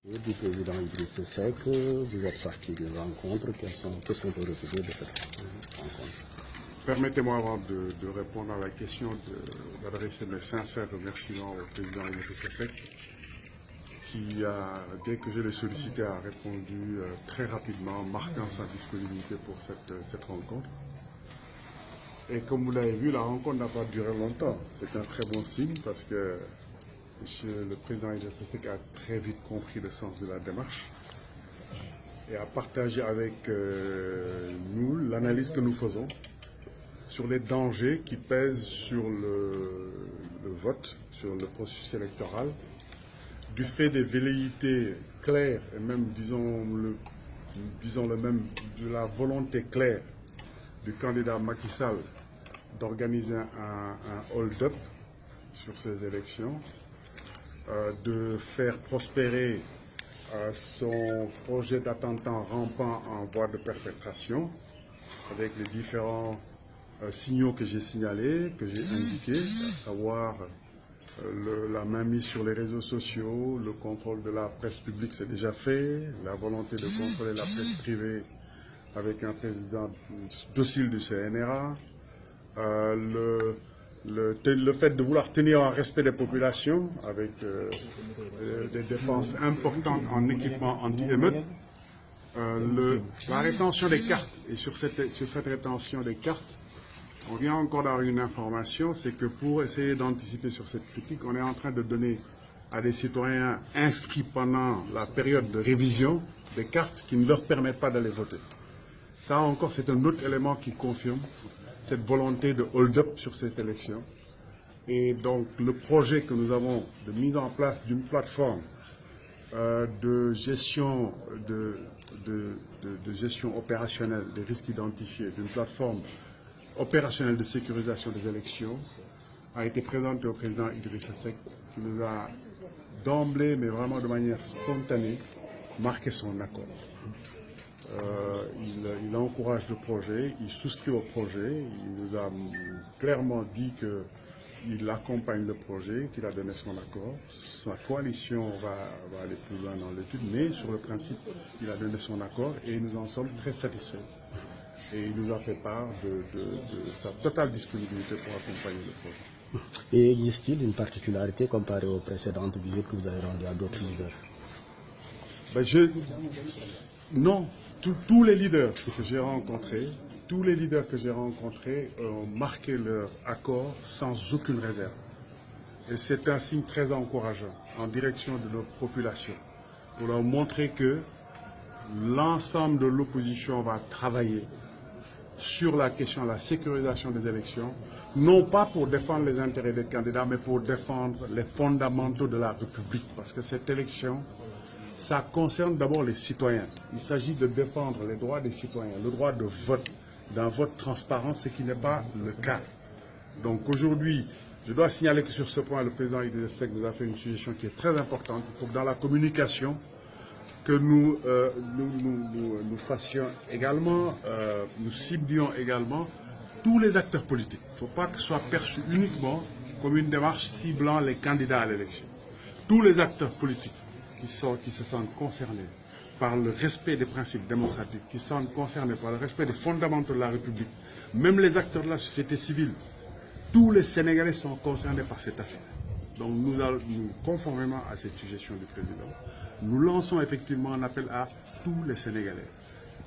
Du président Idriss Seck, vous êtes sorti de rencontre. Qu'est-ce qu'on peut retirer de cette rencontre? Permettez-moi avant de répondre à la question d'adresser mes sincères remerciements au président Idriss Seck qui, dès que je l'ai sollicité, a répondu très rapidement, marquant sa disponibilité pour cette rencontre. Et comme vous l'avez vu, la rencontre n'a pas duré longtemps. C'est un très bon signe parce que le président Idriss Seck a très vite compris le sens de la démarche et a partagé avec nous l'analyse que nous faisons sur les dangers qui pèsent sur le vote, sur le processus électoral, du fait des velléités claires et même, disons-le même, de la volonté claire du candidat Macky Sall d'organiser un hold-up sur ces élections, de faire prospérer son projet d'attentat rampant en voie de perpétration avec les différents signaux que j'ai signalés, que j'ai indiqués, à savoir la mainmise sur les réseaux sociaux, le contrôle de la presse publique, c'est déjà fait, la volonté de contrôler la presse privée avec un président docile du CNRA, le fait de vouloir tenir en respect des populations avec des dépenses importantes en équipement anti-émeute, la rétention des cartes. Et sur cette rétention des cartes, on vient encore d'avoir une information, c'est que pour essayer d'anticiper sur cette critique, on est en train de donner à des citoyens inscrits pendant la période de révision des cartes qui ne leur permettent pas d'aller voter. Ça encore, c'est un autre élément qui confirme cette volonté de hold-up sur cette élection. Et donc, le projet que nous avons de mise en place d'une plateforme de gestion gestion opérationnelle des risques identifiés, d'une plateforme opérationnelle de sécurisation des élections, a été présenté au président Idriss Seck, qui nous a d'emblée, mais vraiment de manière spontanée, marqué son accord. Il encourage le projet, il souscrit au projet, il nous a clairement dit qu'il accompagne le projet, qu'il a donné son accord. Sa coalition va aller plus loin dans l'étude, mais sur le principe, il a donné son accord et nous en sommes très satisfaits. Et il nous a fait part de sa totale disponibilité pour accompagner le projet. Et existe-t-il une particularité comparée aux précédentes visites que vous avez rendues à d'autres leaders? Non. Tous les leaders que j'ai rencontrés, ont marqué leur accord sans aucune réserve. Et c'est un signe très encourageant en direction de nos populations, pour leur montrer que l'ensemble de l'opposition va travailler sur la question de la sécurisation des élections, non pas pour défendre les intérêts des candidats, mais pour défendre les fondamentaux de la République. Parce que cette élection, ça concerne d'abord les citoyens. Il s'agit de défendre les droits des citoyens, le droit de vote, d'un vote transparent, ce qui n'est pas le cas. Donc aujourd'hui, je dois signaler que sur ce point, le président Idriss Seck nous a fait une suggestion qui est très importante. Il faut que dans la communication, que nous fassions également, nous ciblions également tous les acteurs politiques. Il ne faut pas que ce soit perçu uniquement comme une démarche ciblant les candidats à l'élection. Tous les acteurs politiques qui se sentent concernés par le respect des principes démocratiques, qui se sentent concernés par le respect des fondamentaux de la République, même les acteurs de la société civile, tous les Sénégalais sont concernés par cette affaire. Donc nous, conformément à cette suggestion du président, nous lançons effectivement un appel à tous les Sénégalais,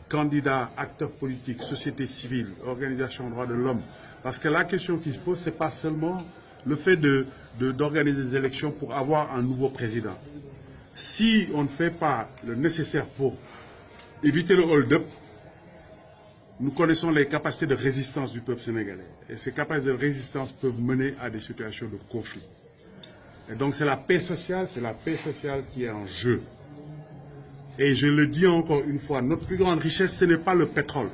candidats, acteurs politiques, société civile, organisations des droits de l'homme. Parce que la question qui se pose, ce n'est pas seulement le fait d'organiser des élections pour avoir un nouveau président. Si on ne fait pas le nécessaire pour éviter le hold-up, nous connaissons les capacités de résistance du peuple sénégalais. Et ces capacités de résistance peuvent mener à des situations de conflit. Et donc c'est la paix sociale qui est en jeu. Et je le dis encore une fois, notre plus grande richesse, ce n'est pas le pétrole.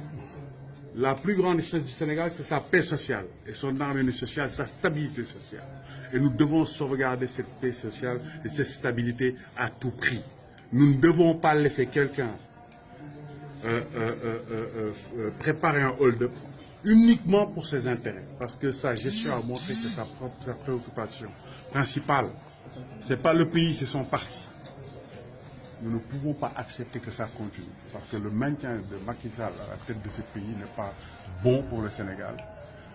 La plus grande richesse du Sénégal, c'est sa paix sociale. Et son harmonie sociale, sa stabilité sociale. Et nous devons sauvegarder cette paix sociale et cette stabilité à tout prix. Nous ne devons pas laisser quelqu'un préparer un hold-up uniquement pour ses intérêts. Parce que sa gestion a montré que sa préoccupation principale, ce n'est pas le pays, c'est son parti. nous ne pouvons pas accepter que ça continue. Parce que le maintien de Macky Sall à la tête de ce pays n'est pas bon pour le Sénégal.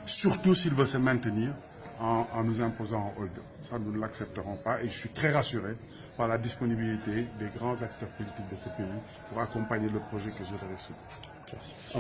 Surtout s'il veut se maintenir en nous imposant un hold. Ça, nous ne l'accepterons pas. Et je suis très rassuré par la disponibilité des grands acteurs politiques de ce pays pour accompagner le projet que je leur ai soumis. Merci.